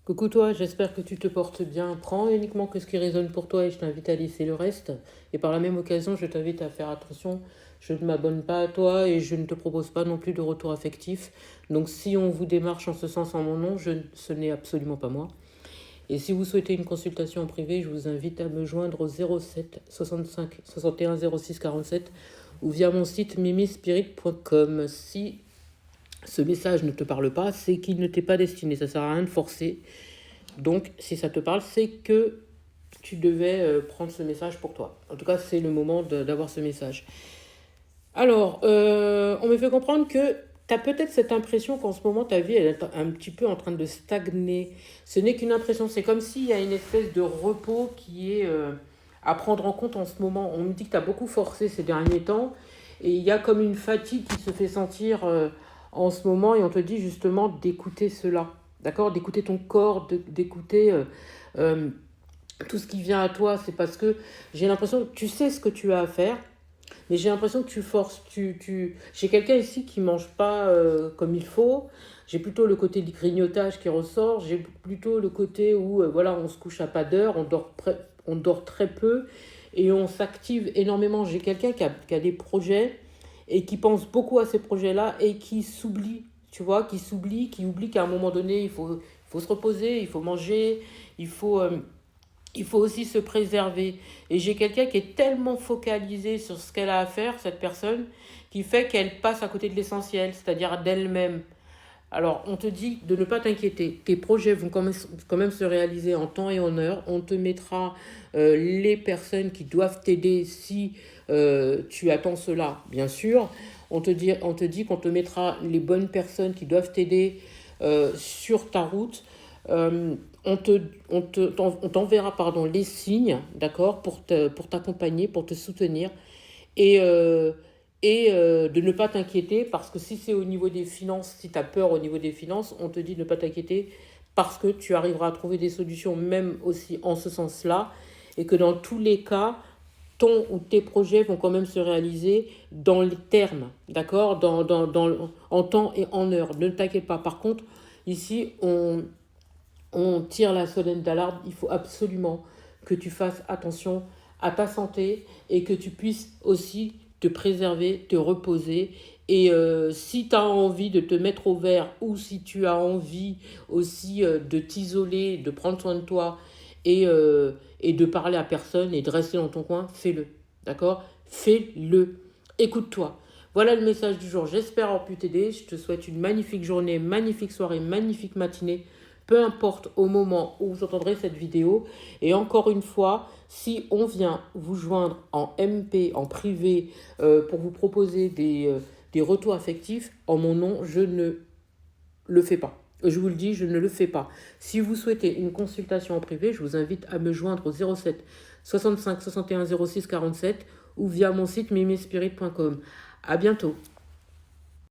Coucou toi, j'espère que tu te portes bien. Prends uniquement que ce qui résonne pour toi et je t'invite à laisser le reste. Et par la même occasion, je t'invite à faire attention. Je ne m'abonne pas à toi et je ne te propose pas non plus de retour affectif. Donc si on vous démarche en ce sens en mon nom, ce n'est absolument pas moi. Et si vous souhaitez une consultation en privé, je vous invite à me joindre au 07 65 61 06 47 ou via mon site mimispirit.com. Si ce message ne te parle pas, c'est qu'il ne t'est pas destiné. Ça ne sert à rien de forcer. Donc, si ça te parle, c'est que tu devais prendre ce message pour toi. En tout cas, c'est le moment d'avoir ce message. Alors, on me fait comprendre que tu as peut-être cette impression qu'en ce moment, ta vie elle est un petit peu en train de stagner. Ce n'est qu'une impression. C'est comme s'il y a une espèce de repos qui est à prendre en compte en ce moment. On me dit que tu as beaucoup forcé ces derniers temps. Et il y a comme une fatigue qui se fait sentir en ce moment. Et on te dit justement d'écouter cela. D'accord? D'écouter ton corps, d'écouter euh, tout ce qui vient à toi. C'est parce que j'ai l'impression que tu sais ce que tu as à faire. Mais j'ai l'impression que tu forces. J'ai quelqu'un ici qui mange pas comme il faut. J'ai plutôt le côté du grignotage qui ressort. J'ai plutôt le côté où voilà, on se couche à pas d'heure, on dort très peu et on s'active énormément. J'ai quelqu'un qui a des projets et qui pense beaucoup à ces projets-là et qui s'oublie, tu vois, qui oublie qu'à un moment donné, il faut se reposer, il faut manger, il faut, euh, il faut aussi se préserver. Et j'ai quelqu'un qui est tellement focalisé sur ce qu'elle a à faire, cette personne, qui fait qu'elle passe à côté de l'essentiel, c'est-à-dire d'elle-même. Alors, on te dit de ne pas t'inquiéter. Tes projets vont quand même se réaliser en temps et en heure. On te mettra les personnes qui doivent t'aider si tu attends cela, bien sûr. On te dit qu'on te mettra les bonnes personnes qui doivent t'aider sur ta route. Euh, on t'enverra pardon, les signes, d'accord, pour t'accompagner, pour te soutenir et, euh, et de ne pas t'inquiéter parce que si c'est au niveau des finances, si tu as peur au niveau des finances, on te dit de ne pas t'inquiéter parce que tu arriveras à trouver des solutions même aussi en ce sens-là et que dans tous les cas, ton ou tes projets vont quand même se réaliser dans les termes, d'accord, en temps et en heure. Ne t'inquiète pas. Par contre, ici, on tire la sonnette d'alarme. Il faut absolument que tu fasses attention à ta santé et que tu puisses aussi te préserver, te reposer. Et si tu as envie de te mettre au vert ou si tu as envie aussi de t'isoler, de prendre soin de toi et de parler à personne et de rester dans ton coin, fais-le. D'accord? Fais-le. Écoute-toi. Voilà le message du jour. J'espère avoir pu t'aider. Je te souhaite une magnifique journée, magnifique soirée, magnifique matinée peu importe au moment où vous entendrez cette vidéo. Et encore une fois, si on vient vous joindre en MP, en privé, pour vous proposer des retours affectifs, en mon nom, je ne le fais pas. Je vous le dis, je ne le fais pas. Si vous souhaitez une consultation en privé, je vous invite à me joindre au 07 65 61 06 47 ou via mon site mimispirit.com. À bientôt.